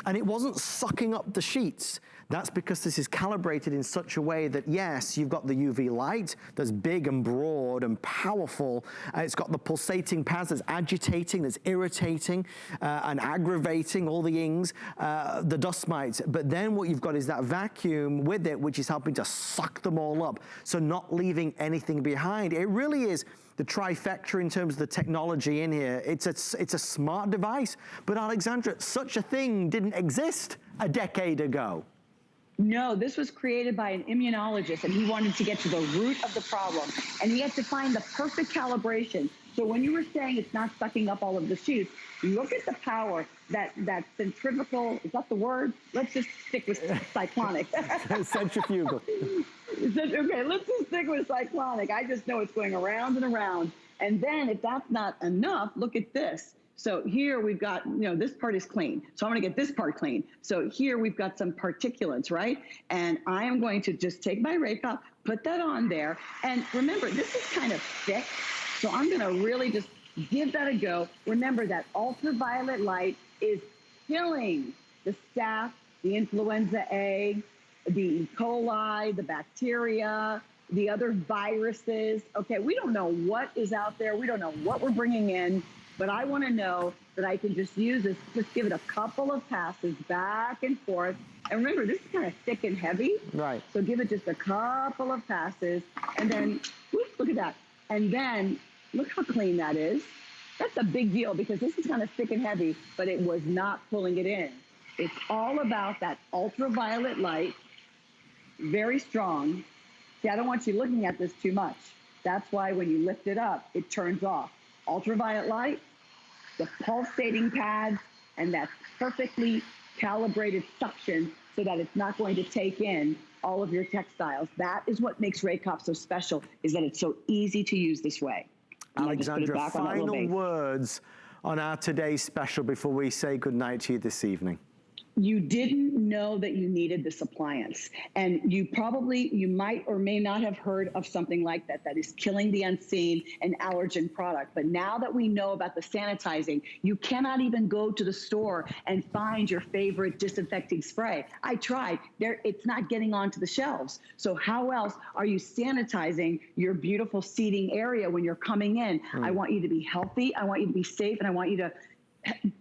And it wasn't sucking up the sheets. That's because this is calibrated in such a way that, yes, you've got the UV light that's big and broad and powerful. It's got the pulsating pads that's agitating, that's irritating and aggravating all the ings, the dust mites. But then what you've got is that vacuum with it, which is helping to suck them all up, so not leaving anything behind. It really is the trifecta in terms of the technology in here. It's a smart device. But Alexandra, such a thing didn't exist a decade ago. No, this was created by an immunologist, and he wanted to get to the root of the problem. And he had to find the perfect calibration. So when you were saying it's not sucking up all of the sheets, look at the power, that centrifugal, is that the word? Let's just stick with cyclonic. Centrifugal. Okay, let's just stick with cyclonic. I just know it's going around and around. And then if that's not enough, look at this. So here we've got, you know, this part is clean. So I'm going to get this part clean. So here we've got some particulates, right? And I am going to just take my Ray Cup, put that on there. And remember, this is kind of thick. So I'm going to really just give that a go. Remember that ultraviolet light is killing the staph, the influenza A, the E. coli, the bacteria, the other viruses. Okay, we don't know what is out there. We don't know what we're bringing in. But I want to know that I can just use this, just give it a couple of passes back and forth. And remember, this is kind of thick and heavy. Right. So give it just a couple of passes. And then, whoops, look at that. And then, look how clean that is. That's a big deal because this is kind of thick and heavy, but it was not pulling it in. It's all about that ultraviolet light, very strong. See, I don't want you looking at this too much. That's why when you lift it up, it turns off. Ultraviolet light, the pulsating pads, and that perfectly calibrated suction so that it's not going to take in all of your textiles. That is what makes Ray Cup so special, is that it's so easy to use this way. Alexandra, final words on our today's special before we say goodnight to you this evening. You didn't know that you needed this appliance. And you might or may not have heard of something like that is killing the unseen, an allergen product. But now that we know about the sanitizing, you cannot even go to the store and find your favorite disinfecting spray. I tried. It's not getting onto the shelves. So how else are you sanitizing your beautiful seating area when you're coming in? I want you to be healthy. I want you to be safe. And I want you to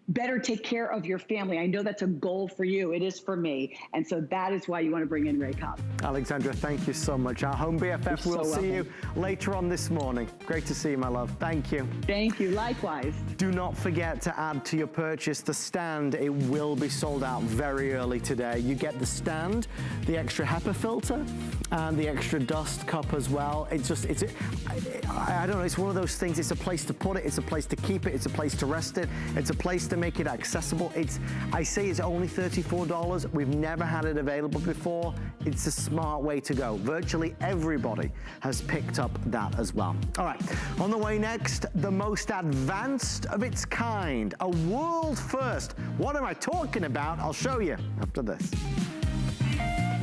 better take care of your family. I know that's a goal for you. It is for me. And so that is why you want to bring in Ray Cup. Alexandra, thank you so much. Our home BFF, we'll see you later on this morning. Great to see you, my love. Thank you. Thank you. Likewise. Do not forget to add to your purchase the stand. It will be sold out very early today. You get the stand, the extra HEPA filter, and the extra dust cup as well. I don't know, it's one of those things. It's a place to put it. It's a place to keep it. It's a place to rest it. It's a place to make it accessible. I say it's only $34. We've never had it available before. It's a smart way to go. Virtually everybody has picked up that as well. All right, on the way next, the most advanced of its kind, a world first. What am I talking about? I'll show you after this.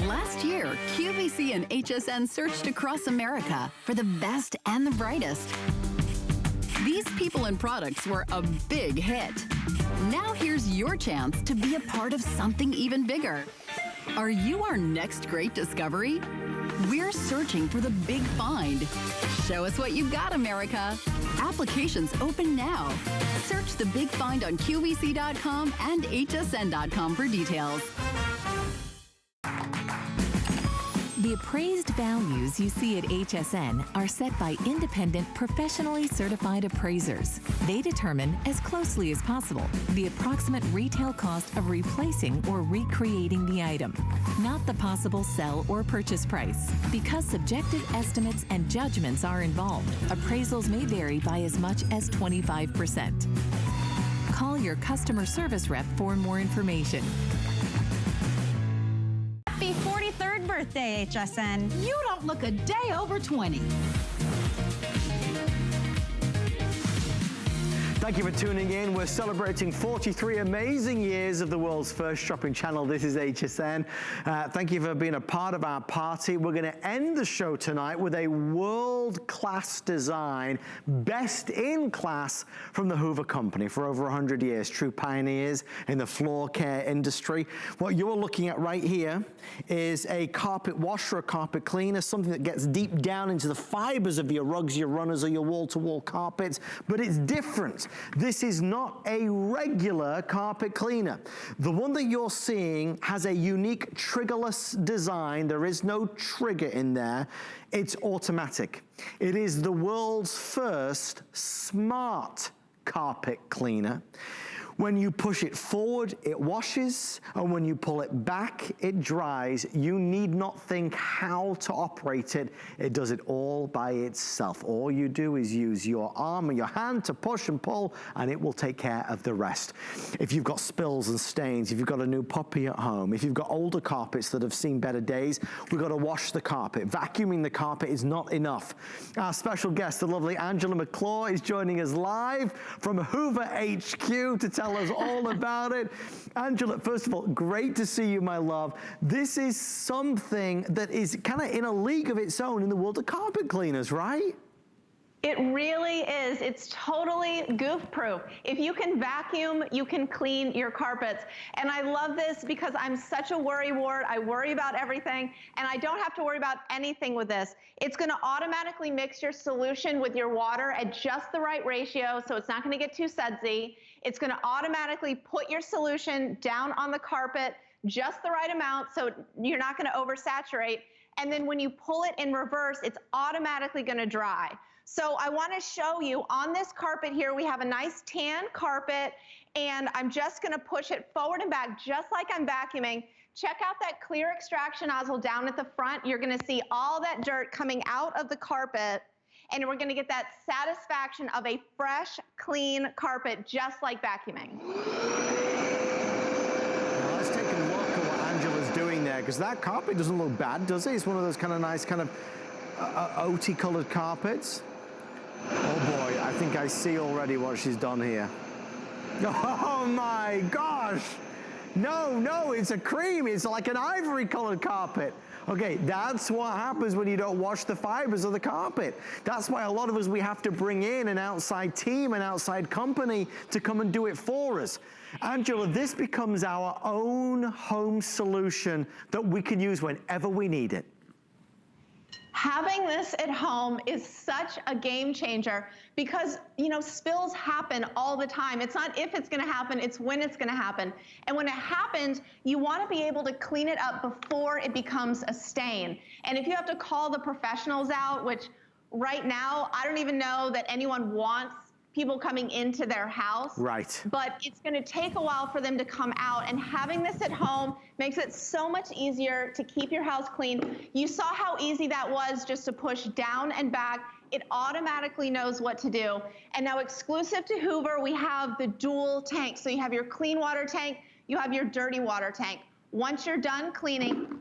Last year, QVC and HSN searched across America for the best and the brightest. These people and products were a big hit. Now here's your chance to be a part of something even bigger. Are you our next great discovery? We're searching for the big find. Show us what you got, America. Applications open now. Search the big find on QVC.com and HSN.com for details. The appraised values you see at HSN are set by independent, professionally certified appraisers. They determine, as closely as possible, the approximate retail cost of replacing or recreating the item, not the possible sell or purchase price. Because subjective estimates and judgments are involved, appraisals may vary by as much as 25%. Call your customer service rep for more information. Happy 43rd birthday, HSN. You don't look a day over 20. Thank you for tuning in. We're celebrating 43 amazing years of the world's first shopping channel. This is HSN. Thank you for being a part of our party. We're going to end the show tonight with a world-class design, best in class from the Hoover Company for over 100 years. True pioneers in the floor care industry. What you're looking at right here is a carpet washer, a carpet cleaner, something that gets deep down into the fibers of your rugs, your runners, or your wall-to-wall carpets, but it's different. This is not a regular carpet cleaner. The one that you're seeing has a unique triggerless design. There is no trigger in there. It's automatic. It is the world's first smart carpet cleaner. When you push it forward, it washes, and when you pull it back, it dries. You need not think how to operate it. It does it all by itself. All you do is use your arm or your hand to push and pull, and it will take care of the rest. If you've got spills and stains, if you've got a new puppy at home, if you've got older carpets that have seen better days, we've got to wash the carpet. Vacuuming the carpet is not enough. Our special guest, the lovely Angela McClure, is joining us live from Hoover HQ to tell us all about it. Angela, first of all, great to see you, my love. This is something that is kind of in a league of its own in the world of carpet cleaners, right? It really is. It's totally goof-proof. If you can vacuum, you can clean your carpets. And I love this because I'm such a worrywart. I worry about everything, and I don't have to worry about anything with this. It's going to automatically mix your solution with your water at just the right ratio, so it's not going to get too sudsy. It's going to automatically put your solution down on the carpet just the right amount, so you're not going to oversaturate. And then when you pull it in reverse, it's automatically going to dry. So I want to show you on this carpet here, we have a nice tan carpet, and I'm just going to push it forward and back just like I'm vacuuming. Check out that clear extraction nozzle down at the front. You're going to see all that dirt coming out of the carpet, and we're going to get that satisfaction of a fresh, clean carpet just like vacuuming. Now let's take a look at what Angela's doing there, because that carpet doesn't look bad, does it? It's one of those kind of nice kind of oaty colored carpets. Oh boy, I think I see already what she's done here. Oh my gosh! No, it's a cream. It's like an ivory colored carpet. Okay, that's what happens when you don't wash the fibers of the carpet. That's why a lot of us, we have to bring in an outside team, an outside company to come and do it for us. Angela, this becomes our own home solution that we can use whenever we need it. Having this at home is such a game changer because, you know, spills happen all the time. It's not if it's going to happen, it's when it's going to happen. And when it happens, you want to be able to clean it up before it becomes a stain. And if you have to call the professionals out, which right now, I don't even know that anyone wants people coming into their house. Right. But it's going to take a while for them to come out, and having this at home makes it so much easier to keep your house clean. You saw how easy that was just to push down and back. it automatically knows what to do. And now exclusive to Hoover, we have the dual tank. So you have your clean water tank, you have your dirty water tank. Once you're done cleaning,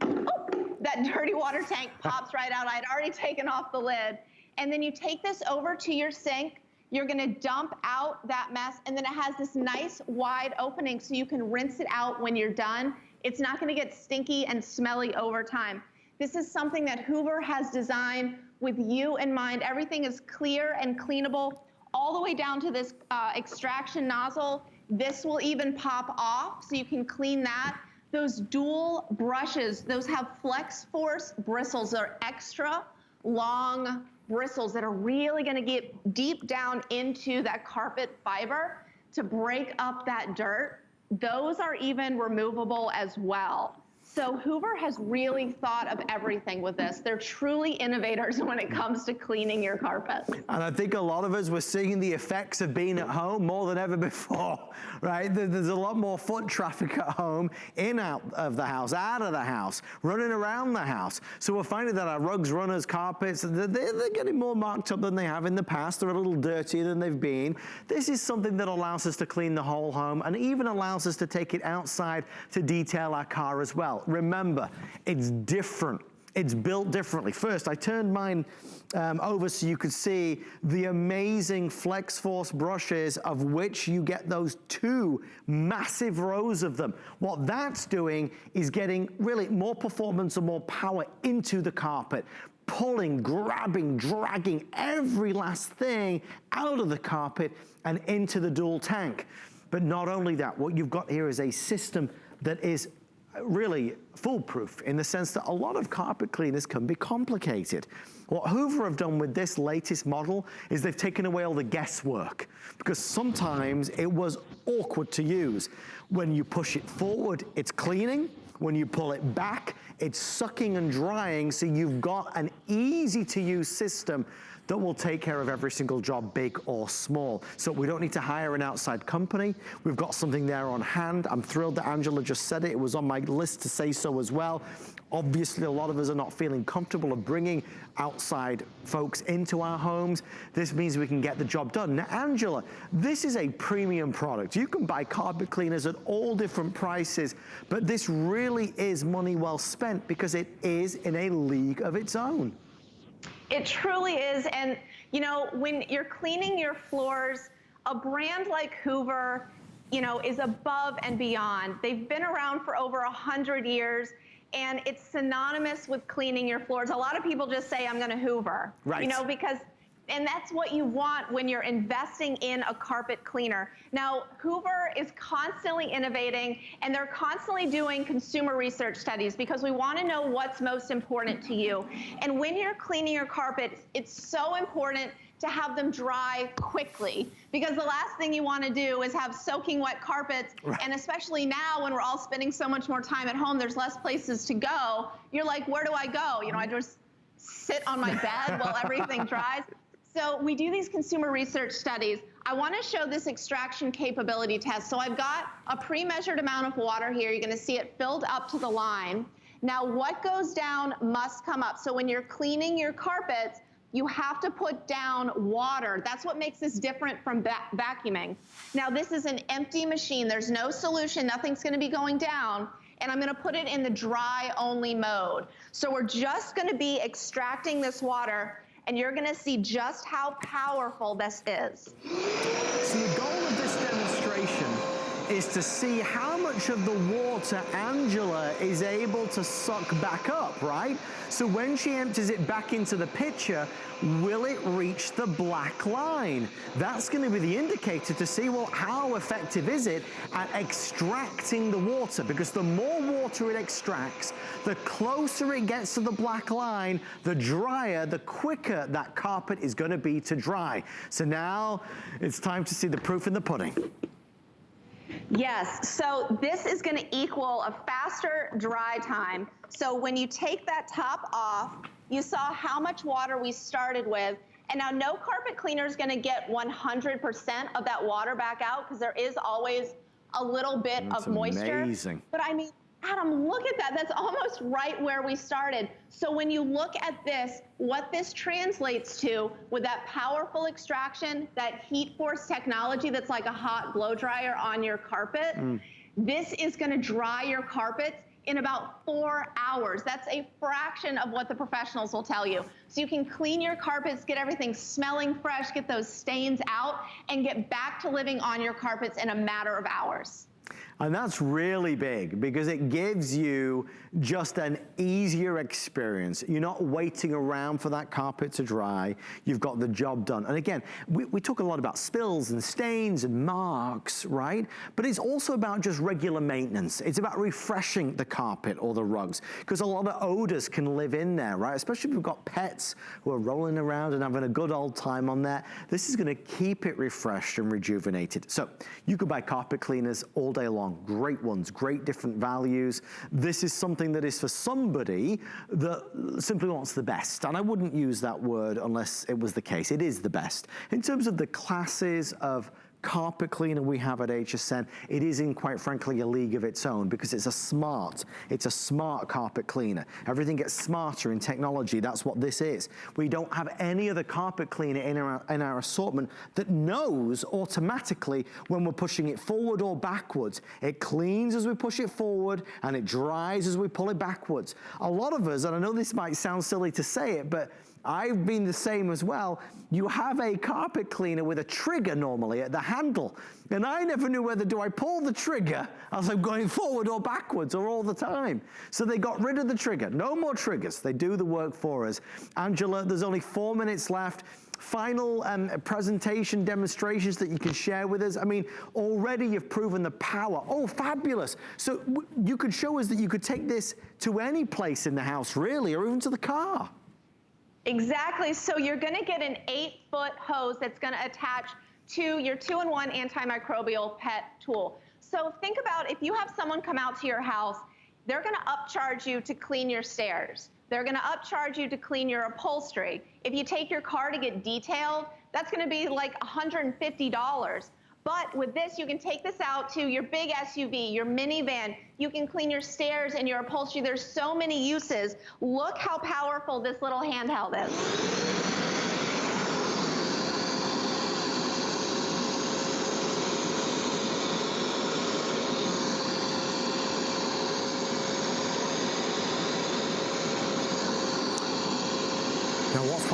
that dirty water tank pops right out. I'd already taken off the lid. And then you take this over to your sink. You're gonna dump out that mess, and then it has this nice wide opening so you can rinse it out when you're done. It's not gonna get stinky and smelly over time. This is something that Hoover has designed with you in mind. Everything is clear and cleanable, all the way down to this extraction nozzle. This will even pop off, so you can clean that. Those dual brushes, those have flex force bristles. They're extra long bristles that are really gonna get deep down into that carpet fiber to break up that dirt. Those are even removable as well. So Hoover has really thought of everything with this. They're truly innovators when it comes to cleaning your carpets. And I think a lot of us were seeing the effects of being at home more than ever before, right? There's a lot more foot traffic at home, in, out of the house, out of the house, running around the house. So we're finding that our rugs, runners, carpets, they're getting more marked up than they have in the past. They're a little dirtier than they've been. This is something that allows us to clean the whole home and even allows us to take it outside to detail our car as well. Remember, it's different. It's built differently. First, I turned mine over so you could see the amazing flex force brushes, of which you get those 2 massive rows of them. What that's doing is getting really more performance and more power into the carpet, pulling, grabbing, dragging every last thing out of the carpet and into the dual tank. But not only that, what you've got here is a system that is really foolproof, in the sense that a lot of carpet cleaners can be complicated. What Hoover have done with this latest model is they've taken away all the guesswork, because sometimes it was awkward to use. When you push it forward, it's cleaning. When you pull it back, it's sucking and drying, so you've got an easy to use system that will take care of every single job, big or small. So we don't need to hire an outside company. We've got something there on hand. I'm thrilled that Angela just said it. It was on my list to say so as well. Obviously, a lot of us are not feeling comfortable of bringing outside folks into our homes. This means we can get the job done. Now, Angela, this is a premium product. You can buy carpet cleaners at all different prices, but this really is money well spent because it is in a league of its own. It truly is. And, you know, when you're cleaning your floors, a brand like Hoover, you know, is above and beyond. They've been around for over 100 years, and it's synonymous with cleaning your floors. A lot of people just say, I'm going to Hoover, right? You know, because, and that's what you want when you're investing in a carpet cleaner. Now, Hoover is constantly innovating, and they're constantly doing consumer research studies because we want to know what's most important to you. And when you're cleaning your carpets, it's so important to have them dry quickly, because the last thing you want to do is have soaking wet carpets. Right. And especially now when we're all spending so much more time at home, there's less places to go. You're like, where do I go? You know, I just sit on my bed while everything dries. So we do these consumer research studies. I want to show this extraction capability test. So I've got a pre-measured amount of water here. You're going to see it filled up to the line. Now, what goes down must come up. So when you're cleaning your carpets, you have to put down water. That's what makes this different from vacuuming. Now, this is an empty machine. There's no solution. Nothing's going to be going down. And I'm going to put it in the dry only mode. So we're just going to be extracting this water, and you're going to see just how powerful this is. So the goal of this demonstration is to see how much of the water Angela is able to suck back up, right? So when she empties it back into the pitcher, will it reach the black line? That's going to be the indicator to see, well, how effective is it at extracting the water? Because the more water it extracts, the closer it gets to the black line, the drier, the quicker that carpet is going to be to dry. So now it's time to see the proof in the pudding. Yes, so this is going to equal a faster dry time. So when you take that top off, you saw how much water we started with, and now no carpet cleaner is going to get 100% of that water back out, because there is always a little bit of moisture. Amazing. But I mean, Adam, look at that. That's almost right where we started. So when you look at this, what this translates to with that powerful extraction, that heat force technology that's like a hot blow dryer on your carpet, this is going to dry your carpets in about 4 hours. That's a fraction of what the professionals will tell you. So you can clean your carpets, get everything smelling fresh, get those stains out, and get back to living on your carpets in a matter of hours. And that's really big because it gives you just an easier experience. You're not waiting around for that carpet to dry. You've got the job done. And again, we talk a lot about spills and stains and marks, right? But it's also about just regular maintenance. It's about refreshing the carpet or the rugs because a lot of odors can live in there, right? Especially if you've got pets who are rolling around and having a good old time on there. This is going to keep it refreshed and rejuvenated. So you could buy carpet cleaners all day long. Great ones, great different values. This is something that is for somebody that simply wants the best. And I wouldn't use that word unless it was the case. It is the best. In terms of the classes of carpet cleaner we have at HSN, it is in, quite frankly, a league of its own because it's a smart carpet cleaner. Everything gets smarter in technology. That's what this is. We don't have any other carpet cleaner in our assortment that knows automatically when we're pushing it forward or backwards. It cleans as we push it forward and it dries as we pull it backwards. A lot of us, and I know this might sound silly to say it, but I've been the same as well. You have a carpet cleaner with a trigger normally at the handle. And I never knew whether do I pull the trigger as I'm going forward or backwards or all the time. So they got rid of the trigger. No more triggers. They do the work for us. Angela, there's only 4 minutes left. Final presentation demonstrations that you can share with us. I mean, already you've proven the power. Oh, fabulous. So you could show us that you could take this to any place in the house, really, or even to the car. Exactly. So you're going to get an 8-foot hose that's going to attach to your 2-in-1 antimicrobial pet tool. So think about if you have someone come out to your house, they're going to upcharge you to clean your stairs. They're going to upcharge you to clean your upholstery. If you take your car to get detailed, that's going to be like $150. But with this, you can take this out to your big SUV, your minivan. You can clean your stairs and your upholstery. There's so many uses. Look how powerful this little handheld is. Now, what's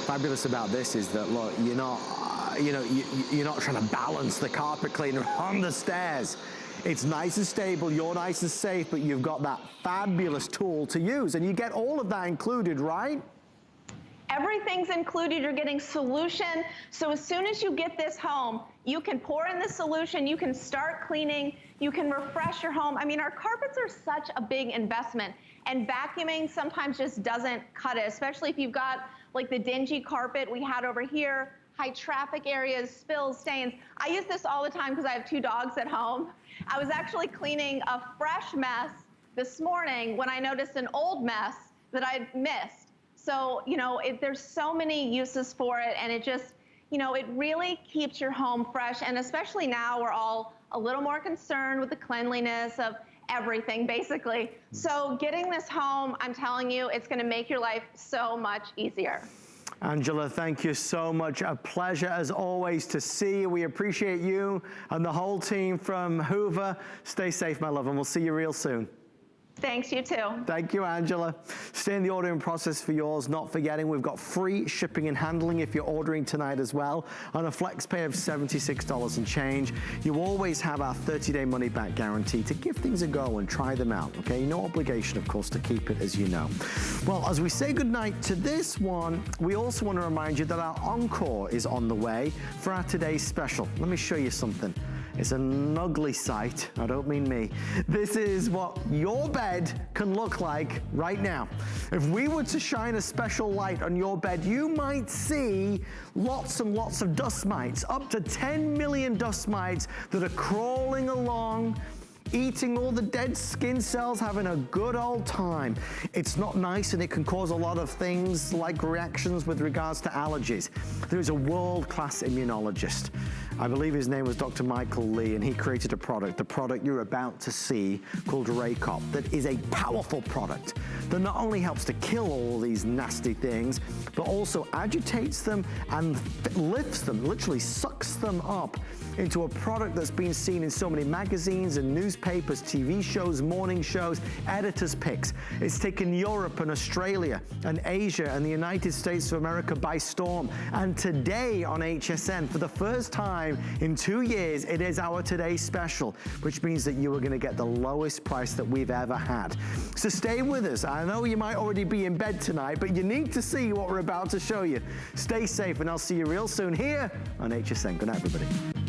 fabulous about this is that, look, you're not trying to balance the carpet cleaner on the stairs. It's nice and stable, you're nice and safe, but you've got that fabulous tool to use, and you get all of that included, right? Everything's included. You're getting solution. So as soon as you get this home, you can pour in the solution, you can start cleaning, you can refresh your home. I mean, our carpets are such a big investment, and vacuuming sometimes just doesn't cut it, especially if you've got like the dingy carpet we had over here, high traffic areas, spills, stains. I use this all the time because I have 2 dogs at home. I was actually cleaning a fresh mess this morning when I noticed an old mess that I'd missed. So, there's so many uses for it, and it just, it really keeps your home fresh. And especially now, we're all a little more concerned with the cleanliness of everything, basically. So getting this home, I'm telling you, it's going to make your life so much easier. Angela, thank you so much. A pleasure, as always, to see you. We appreciate you and the whole team from Hoover. Stay safe, my love, and we'll see you real soon. Thanks, you too. Thank you, Angela. Stay in the ordering process for yours. Not forgetting, we've got free shipping and handling if you're ordering tonight as well, on a flex pay of $76 and change. You always have our 30-day money-back guarantee to give things a go and try them out, okay? No obligation, of course, to keep it, as you know. Well, as we say goodnight to this one, we also want to remind you that our encore is on the way for our today's special. Let me show you something. It's an ugly sight. I don't mean me. This is what your bed can look like right now. If we were to shine a special light on your bed, you might see lots and lots of dust mites, up to 10 million dust mites that are crawling along, eating all the dead skin cells, having a good old time. It's not nice, and it can cause a lot of things like reactions with regards to allergies. There is a world-class immunologist. I believe his name was Dr. Michael Lee, and he created a product, the product you're about to see, called Raycop, that is a powerful product that not only helps to kill all these nasty things, but also agitates them and lifts them, literally sucks them up into a product that's been seen in so many magazines and newspapers, TV shows, morning shows, editors' picks. It's taken Europe and Australia and Asia and the United States of America by storm. And today on HSN, for the first time in 2 years, it is our Today Special, which means that you are going to get the lowest price that we've ever had. So stay with us. I know you might already be in bed tonight, but you need to see what we're about to show you. Stay safe, and I'll see you real soon here on HSN. Good night, everybody.